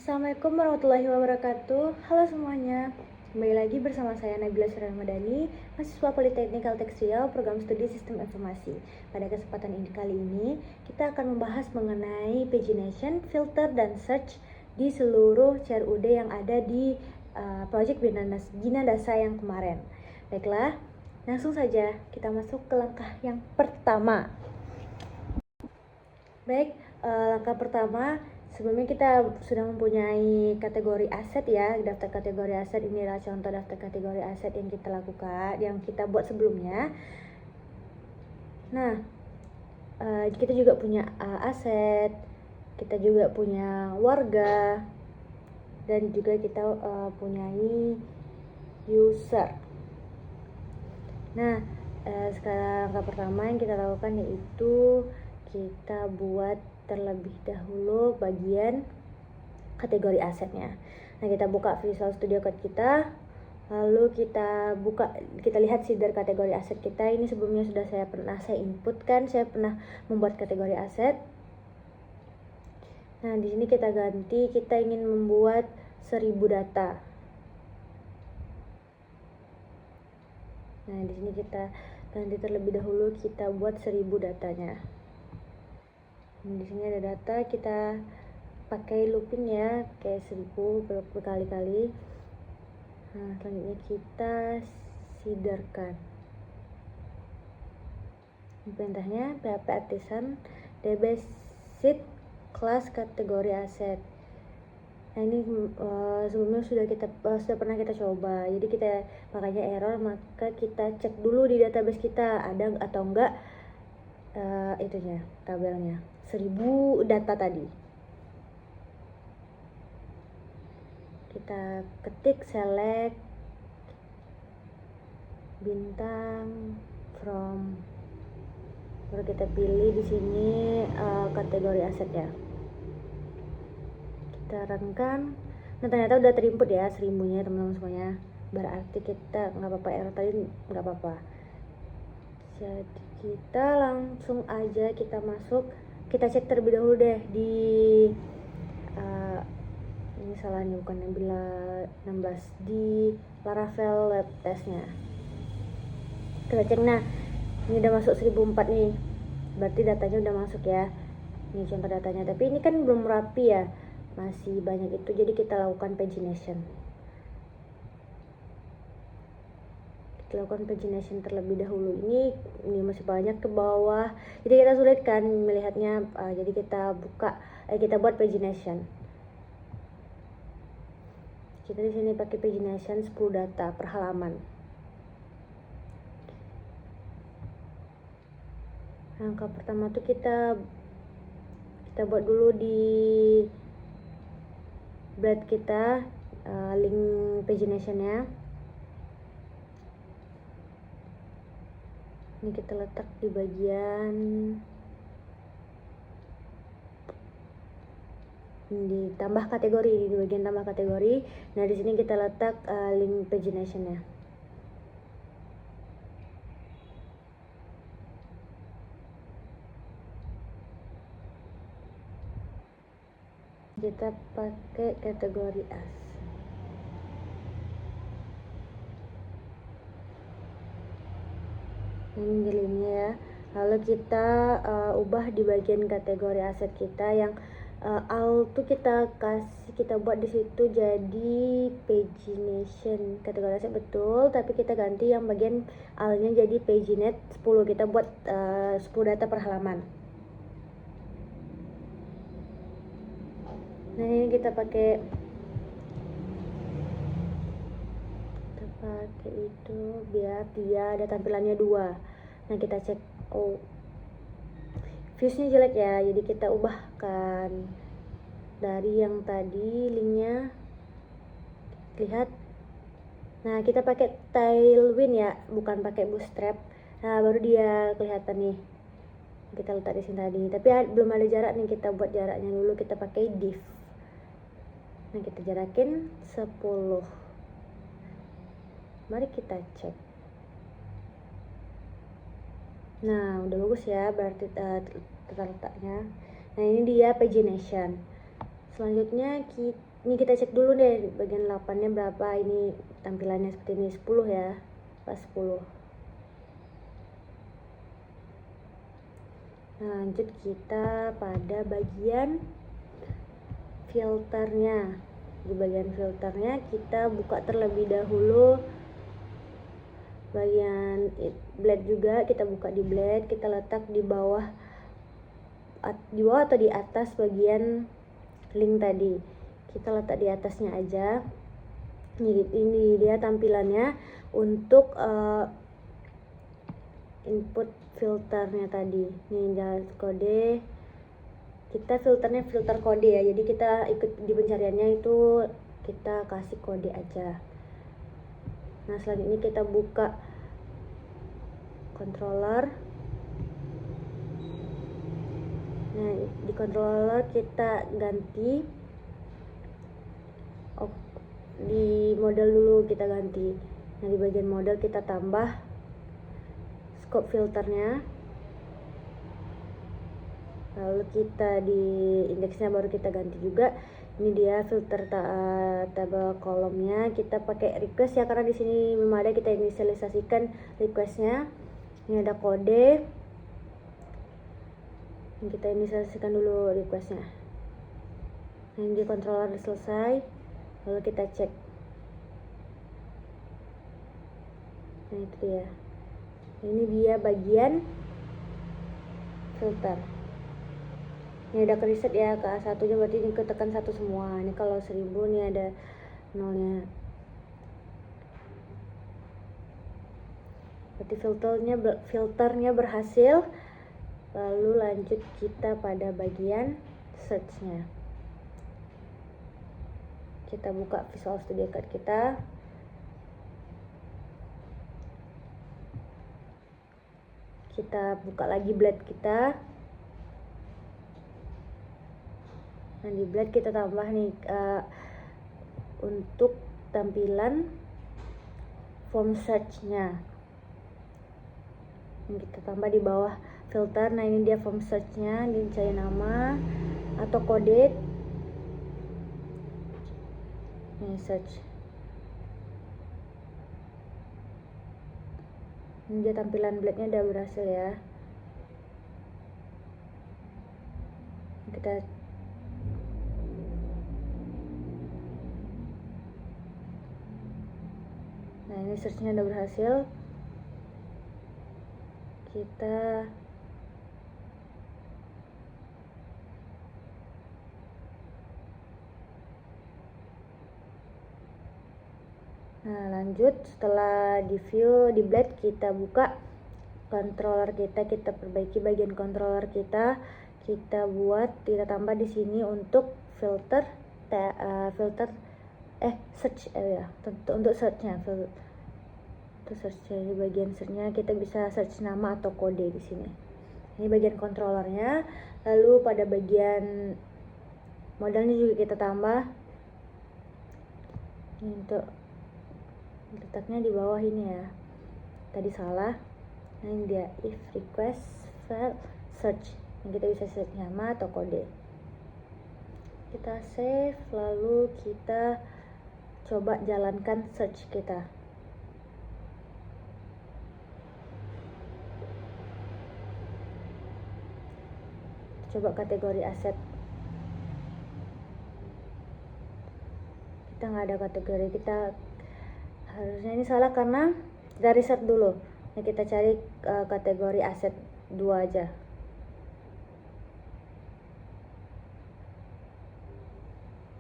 Assalamualaikum warahmatullahi wabarakatuh. Halo semuanya, kembali lagi bersama saya Nabila Syara Ramadhani, mahasiswa Politeknik Kaltekstil, program studi Sistem Informasi. Pada kesempatan ini kali ini, kita akan membahas mengenai pagination, filter, dan search di seluruh CRUD yang ada di project Bina Dasa yang kemarin. Baiklah, langsung saja kita masuk ke langkah yang pertama. Baik, langkah pertama, sebelumnya kita sudah mempunyai kategori aset ya. Daftar kategori aset ini adalah contoh daftar kategori aset yang kita lakukan, yang kita buat sebelumnya. Nah, kita juga punya aset, kita juga punya warga, dan juga kita punyai user. Nah, sekarang langkah pertama yang kita lakukan yaitu kita buat terlebih dahulu bagian kategori asetnya. Nah, kita buka Visual Studio Code kita, lalu kita lihat seeder kategori aset kita. Ini sebelumnya sudah saya inputkan, saya pernah membuat kategori aset. Nah, di sini kita ganti, kita ingin membuat 1000 data. Nah, di sini kita ganti terlebih dahulu, kita buat 1000 datanya. Di sini ada data, kita pakai looping ya, kayak 1000 berkali-kali. Nah, selanjutnya kita seederkan. Perintahnya php artisan dbseed kelas kategori aset. Nah, ini sebelumnya sudah pernah kita coba, jadi kita makanya error, maka kita cek dulu di database kita ada atau enggak itunya, tabelnya 1000 data tadi. Kita ketik select bintang from, baru kita pilih di sini kategori aset ya. Kita run. Nah, ternyata udah terinput ya 1000-nya teman-teman semuanya. Berarti kita nggak apa-apa, error tadi nggak apa-apa. Jadi kita langsung aja kita masuk, kita cek terlebih dahulu deh di ini salahnya, bukan Nabila 16, di Laravel web testnya. Kita cek, nah ini udah masuk 1004 nih, berarti datanya udah masuk ya. Ini contoh datanya, tapi ini kan belum rapi ya, masih banyak itu, jadi kita lakukan pagination. Lakukan pagination terlebih dahulu. Ini masih banyak ke bawah, jadi kita sulit kan melihatnya. Jadi kita kita buat pagination. Kita di sini pakai pagination 10 data per halaman. Langkah pertama tuh kita buat dulu di blade kita link paginationnya. Ini kita letak di bagian ditambah kategori, di bagian tambah kategori. Nah, di sini kita letak link paginationnya. Kita pakai kategori as. Ini linknya ya. Lalu kita ubah di bagian kategori aset kita yang al tuh kita buat di situ jadi pagination kategori aset betul, tapi kita ganti yang bagian alnya jadi paginate 10. Kita buat 10 data per halaman. Nah, ini kita pakai itu biar dia ada tampilannya 2. Nah, kita cek, viewsnya jelek ya, jadi kita ubahkan dari yang tadi linknya, lihat. Nah, kita pakai Tailwind ya, bukan pakai Bootstrap. Nah, baru dia kelihatan nih. Kita letak di sini tadi, tapi belum ada jarak nih, kita buat jaraknya dulu. Kita pakai div. Nah, kita jarakin 10. Mari kita cek. Nah, udah bagus ya, berarti tata letaknya. Nah, ini dia pagination. Selanjutnya kita Ini kita cek dulu deh di bagian 8-nya berapa. Ini tampilannya seperti ini, 10 ya, pas 10. Nah, lanjut kita pada bagian filternya. Di bagian filternya kita buka terlebih dahulu bagian blade juga. Kita buka di blade, kita letak di bawah atau di atas bagian link tadi. Kita letak di atasnya aja. Ini dia tampilannya untuk input filternya tadi. Ini jalan kode. Kita filternya filter kode ya. Jadi kita ikut di pencariannya itu kita kasih kode aja. Nah, selanjutnya kita buka controller. Nah, di controller kita ganti di model dulu, kita ganti. Nah, di bagian model kita tambah scope filternya. Lalu kita di indeksnya baru kita ganti juga. Ini dia filter tabel kolomnya. Kita pakai request ya, karena di sini memang ada, kita inisialisasikan requestnya. Ini ada kode. Ini kita inisialisasikan dulu requestnya. Nah, ini di controller selesai. Lalu kita cek. Nah, itu dia. Ini dia bagian filter. Ini udah ke reset ya, ke A1 nya berarti ini ketekan 1 semua. Ini kalau 1000 nih ada nolnya. Berarti filternya berhasil. Lalu lanjut kita pada bagian search-nya. Kita buka Visual Studio Code kita. Kita buka lagi blade kita. Nah, di blade kita tambah nih untuk tampilan form search-nya. Ini kita tambah di bawah filter. Nah, ini dia form search-nya. Ini cari nama atau kode. Ini search. Ini dia tampilan blade-nya udah berhasil ya. Kita Nah, ini search-nya udah berhasil. Kita Nah, lanjut setelah di view di blade, kita buka controller kita perbaiki bagian controller kita tambah di sini untuk filter search ya, untuk search-nya. Untuk search-nya di bagian search-nya kita bisa search nama atau kode di sini. Ini bagian controllernya. Lalu pada bagian modelnya juga kita tambah. Ini untuk letaknya di bawah ini ya, tadi salah. Nah, ini dia if request file search. Ini kita bisa search nama atau kode. Kita save, lalu kita coba jalankan search kita. Coba kategori aset. Kita nggak ada kategori, kita harusnya ini salah karena kita reset dulu. Nah, kita cari kategori aset 2 aja.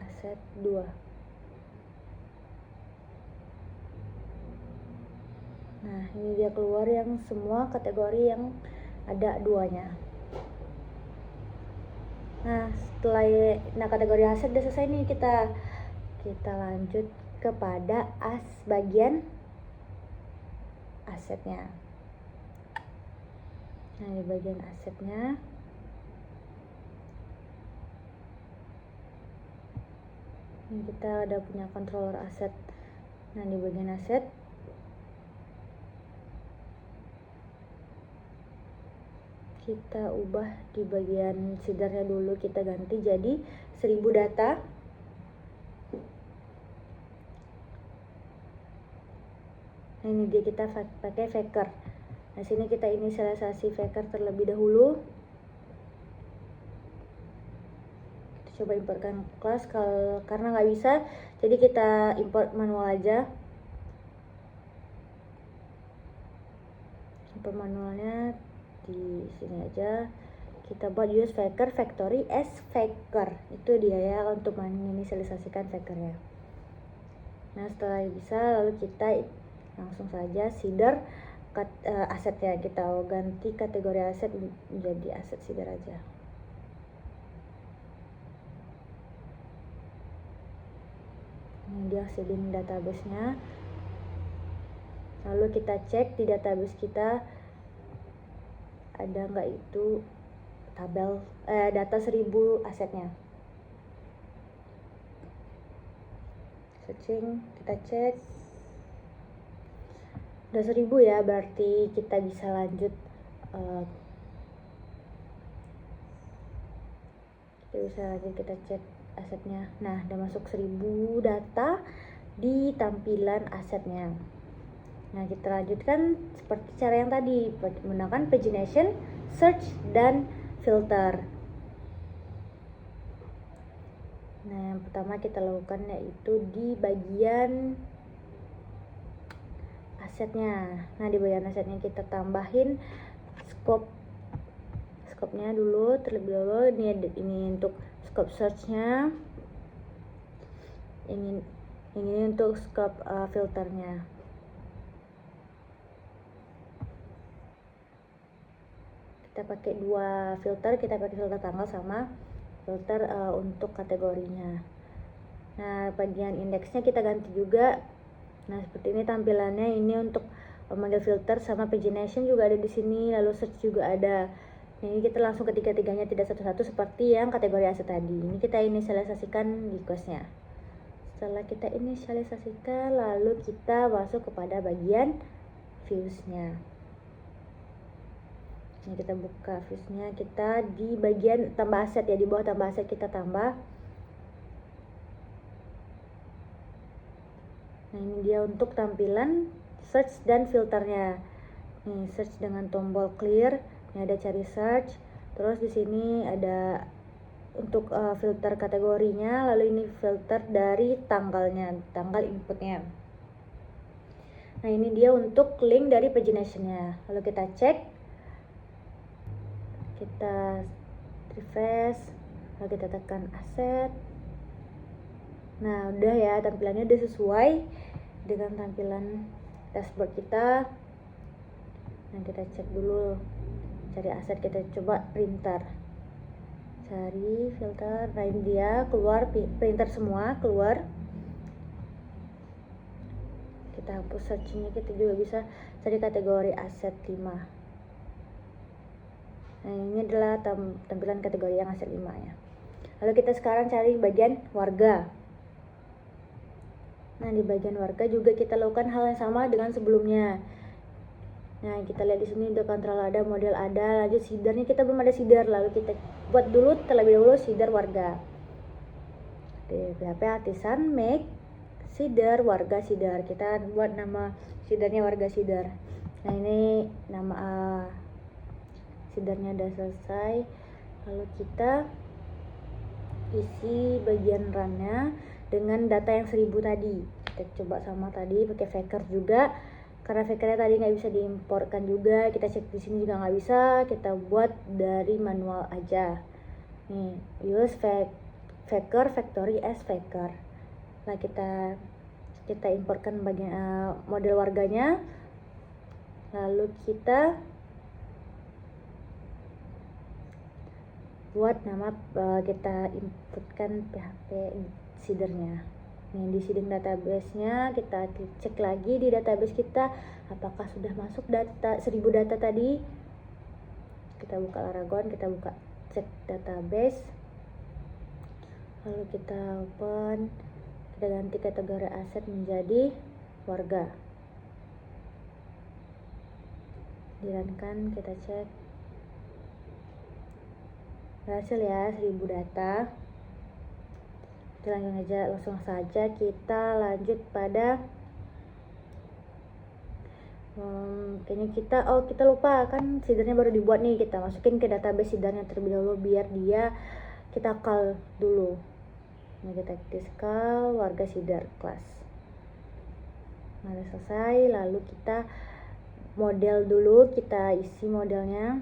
Aset 2. Nah, ini dia keluar yang semua kategori yang ada 2-nya. Nah, setelah kategori aset udah selesai nih, kita lanjut kepada bagian asetnya. Nah, di bagian asetnya ini kita udah punya controller aset. Nah, di bagian aset kita ubah di bagian seedernya dulu, kita ganti jadi 1000 data. Nah ini dia, kita pakai Faker. Nah sini kita inisialisasi Faker terlebih dahulu. Kita coba importkan kelas, karena nggak bisa jadi kita import manual aja. Import manualnya di sini aja. Kita buat use Faker factory as Faker. Itu dia ya untuk menginisialisasikan Fakernya. Nah setelah bisa, lalu kita langsung saja seeder asetnya. Kita ganti kategori aset menjadi aset seeder aja. Ini dia seeding database-nya. Lalu kita cek di database kita ada nggak itu tabel data 1000 asetnya. Searching, kita cek udah 1000 ya, berarti kita bisa lanjut kita cek asetnya. Nah udah masuk 1000 data di tampilan asetnya. Nah kita lanjutkan seperti cara yang tadi, menggunakan pagination, search, dan filter. Nah yang pertama kita lakukan yaitu di bagian asetnya. Nah di bagian asetnya kita tambahin scope-nya dulu terlebih dahulu. Ini untuk scope search-nya, ini untuk scope filternya. Kita pakai dua filter, kita pakai filter tanggal sama filter untuk kategorinya. Nah bagian indeksnya kita ganti juga. Nah seperti ini tampilannya. Ini untuk memanggil filter sama pagination juga ada di sini, lalu search juga ada. Nah, ini kita langsung ketiga-tiganya, tidak satu-satu seperti yang kategori aset tadi. Ini kita inisialisasikan requestnya. Setelah kita inisialisasikan, lalu kita masuk kepada bagian views-nya. Ini kita buka views-nya, kita di bagian tambah aset ya, di bawah tambah aset kita tambah. Nah ini dia untuk tampilan search dan filternya. Nih search dengan tombol clear. Ini ada cari search. Terus di sini ada untuk filter kategorinya. Lalu ini filter dari tanggalnya, tanggal inputnya. Nah ini dia untuk link dari pagination-nya. Lalu kita cek, kita refresh, lalu kita tekan aset. Nah udah ya, tampilannya udah sesuai dengan tampilan dashboard kita. Nah kita cek dulu, cari aset, kita coba printer, cari filter. Nah ini dia, keluar printer semua, keluar. Kita hapus searchingnya, kita juga bisa cari kategori aset 5. Nah ini adalah tampilan kategori yang aset 5 ya. Lalu kita sekarang cari bagian warga. Nah di bagian warga juga kita lakukan hal yang sama dengan sebelumnya. Nah kita lihat di sini udah kontrol ada, model ada, lanjut seedernya kita belum ada seeder, lalu kita buat dulu terlebih dahulu seeder warga. Di PHP artisan make seeder warga seeder, kita buat nama seedernya warga seeder. Nah ini nama seedernya udah selesai, lalu kita isi bagian runnya dengan data yang 1000 tadi. Kita coba sama tadi pakai Faker juga, karena Fakernya tadi nggak bisa diimportkan juga. Kita cek di sini juga nggak bisa, kita buat dari manual aja. Nih use Faker factory as Faker. Nah kita importkan bagian model warganya, lalu kita buat nama, kita inputkan PHP seedernya. Nih di seeding database-nya kita cek lagi di database kita apakah sudah masuk data 1000 data tadi. Kita buka Laragon, kita buka cek database, lalu kita open, kita ganti kategori aset menjadi warga. Dilankan, kita cek berhasil ya, 1000 data. Kita langsung saja kita lanjut pada Kayaknya kita lupa kan seedernya baru dibuat nih, kita masukin ke database seedernya terlebih dahulu biar kita call dulu. Nah, kita call warga seeder class. Nah, udah selesai, lalu kita model dulu, kita isi modelnya,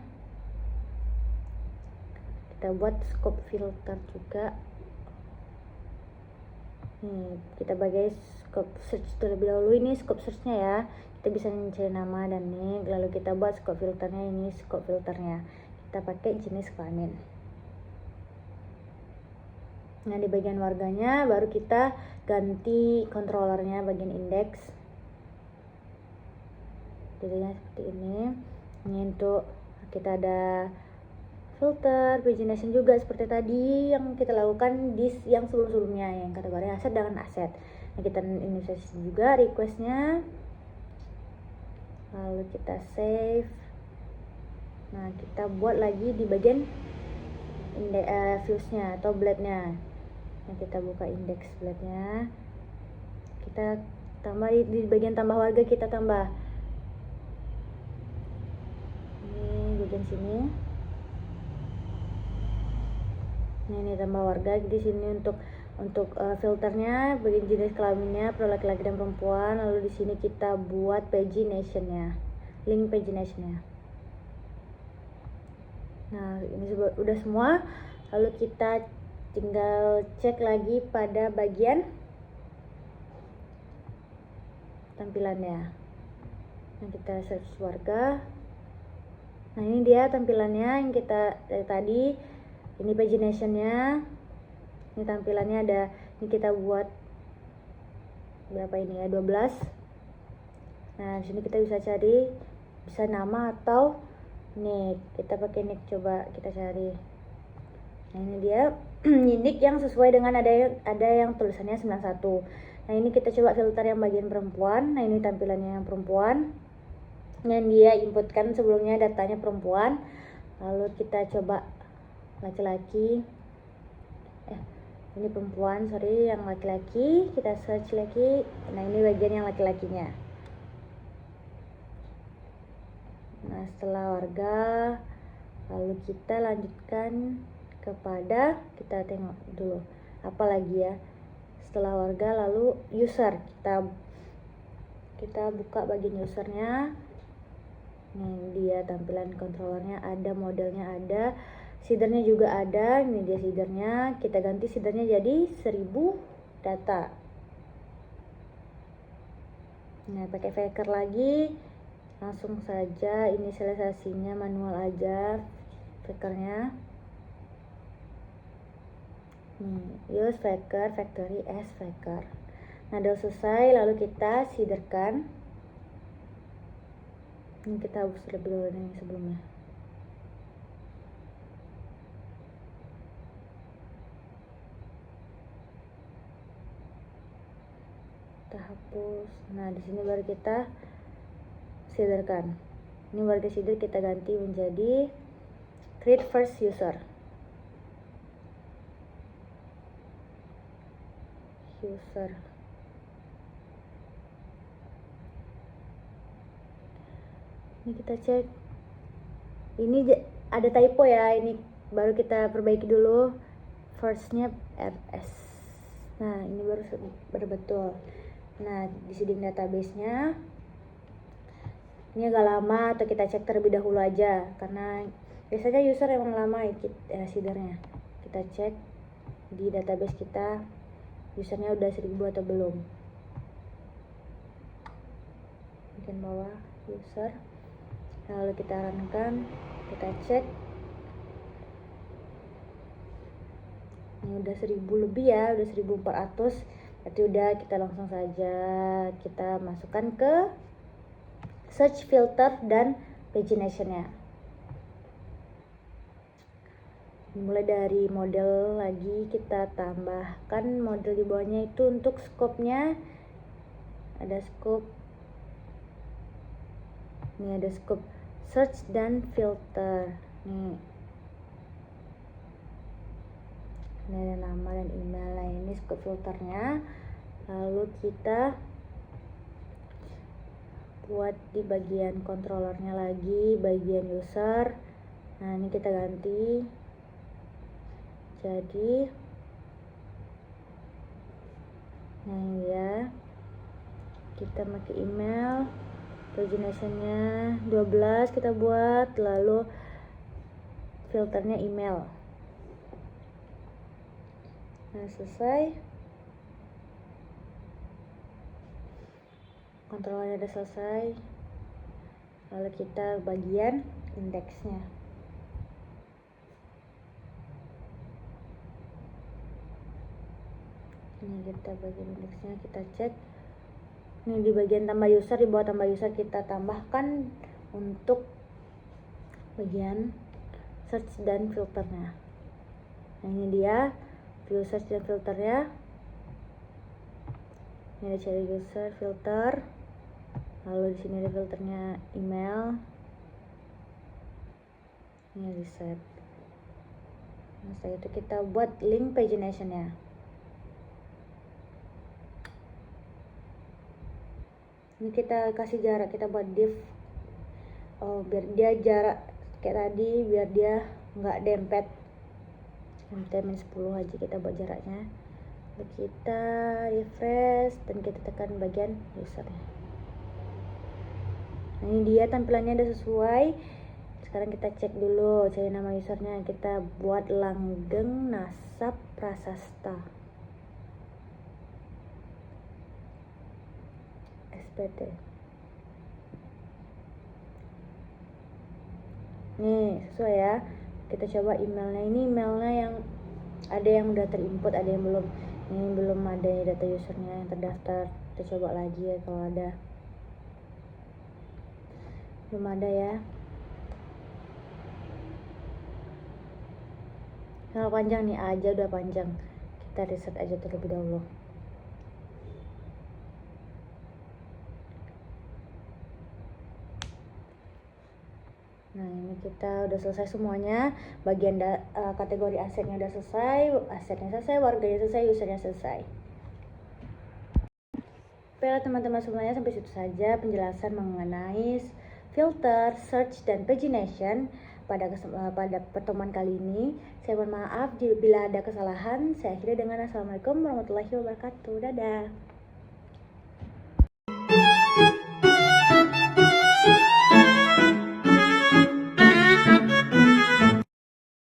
kita buat scope filter juga. Nih, kita bagi scope search terlebih dahulu. Ini scope searchnya ya, kita bisa mencari nama dan nick, lalu kita buat scope filternya. Ini scope filternya, kita pakai jenis kelamin. Nah, di bagian warganya baru kita ganti controllernya bagian index, jadinya seperti ini. Ini untuk kita ada filter, pagination juga seperti tadi yang kita lakukan di yang sebelum-sebelumnya, yang kategori aset dengan aset. Nah, kita inisiasi juga requestnya, lalu kita save. Nah, kita buat lagi di bagian viewsnya atau blade-nya. Nah, kita buka index blade-nya, kita tambah di bagian tambah warga, kita tambah ini bagian sini. Nah, ini tambah warga di sini untuk filternya bagian jenis kelaminnya pro laki-laki dan perempuan. Lalu di sini kita buat paginationnya, link paginationnya. Nah, ini udah semua. Lalu kita tinggal cek lagi pada bagian tampilannya. Nah, kita search warga. Nah, ini dia tampilannya yang kita dari tadi. Ini paginationnya, ini tampilannya ada. Ini kita buat berapa ini ya, 12. Nah, di sini kita bisa cari, bisa nama atau nick. Kita pakai nick, coba kita cari. Nah, ini dia nick yang sesuai dengan ada yang tulisannya 91. Nah, ini kita coba filter yang bagian perempuan. Nah, ini tampilannya yang perempuan yang dia inputkan sebelumnya datanya perempuan. Lalu kita coba laki-laki, ini perempuan, sorry, yang laki-laki. Kita search lagi. Nah, ini bagian yang laki-lakinya. Nah, setelah warga, lalu kita lanjutkan kepada, kita tengok dulu apa lagi ya setelah warga. Lalu user, kita buka bagian usernya. Nih dia tampilan controllernya ada, modelnya ada, seedernya juga ada. Ini dia seedernya, kita ganti seedernya jadi 1000 data. Nah, pakai Faker lagi, langsung saja inisialisasinya manual aja Fakernya. Use Faker factory as Faker. Nah, udah selesai, lalu kita seederkan. Ini kita hapus terlebih dahulu yang sebelumnya. Kita hapus. Nah, di sini baru kita seederkan. Ini warga seeder kita ganti menjadi create first user. Ini kita cek, ini ada typo ya, ini baru kita perbaiki dulu. Firstnya RS. Nah, ini baru betul. Nah, di seeding database-nya ini agak lama, atau kita cek terlebih dahulu aja karena biasanya user emang lama seedernya. Kita cek di database kita usernya udah 1000 atau belum. Bagian bawah user, lalu kita runkan, kita cek. Ini udah 1000 lebih ya, udah 1400. Berarti udah, kita langsung saja kita masukkan ke search filter dan paginationnya. Mulai dari model lagi, kita tambahkan model di bawahnya itu untuk scope-nya. Ada scope, ini ada scope search dan filter. Nih, ini ada nama dan email. Nah, ini scope filternya. Lalu kita buat di bagian controllernya lagi, bagian user. Nah ini kita ganti jadi nah ya, kita pakai email, paginationnya 12 kita buat, lalu filternya email. Nah selesai, kontrolnya udah selesai, lalu kita bagian indeksnya. Ini kita bagian indeksnya, kita cek. Ini di bagian tambah user, di bawah tambah user kita tambahkan untuk bagian search dan filternya. Nah ini dia view search dan filternya. Ini ada cari user, filter, lalu di sini ada filternya email. Ini reset. Nah, setelah itu kita buat link paginationnya. Ini kita kasih jarak, kita buat div biar dia jarak kayak tadi, biar dia nggak dempet. Min 10 aja kita buat jaraknya. Lalu kita refresh dan kita tekan bagian usernya. Nah ini dia tampilannya udah sesuai. Sekarang kita cek dulu, cari nama usernya, kita buat Langgeng Nasab Prasasta SPT. Nih sesuai ya. Kita coba emailnya, ini emailnya yang ada yang udah terinput, ada yang belum. Ini belum ada data usernya yang terdaftar. Kita coba lagi ya kalau ada. Belum ada ya. Kalau panjang nih aja udah panjang, kita reset aja terlebih dahulu. Nah ini kita udah selesai semuanya, bagian kategori asetnya udah selesai, asetnya selesai, warganya selesai, usernya selesai. Baiklah teman-teman semuanya, sampai situ saja penjelasan mengenai filter, search, dan pagination pada pertemuan kali ini. Saya mohon maaf bila ada kesalahan. Saya akhiri dengan Assalamualaikum warahmatullahi wabarakatuh. Dadah.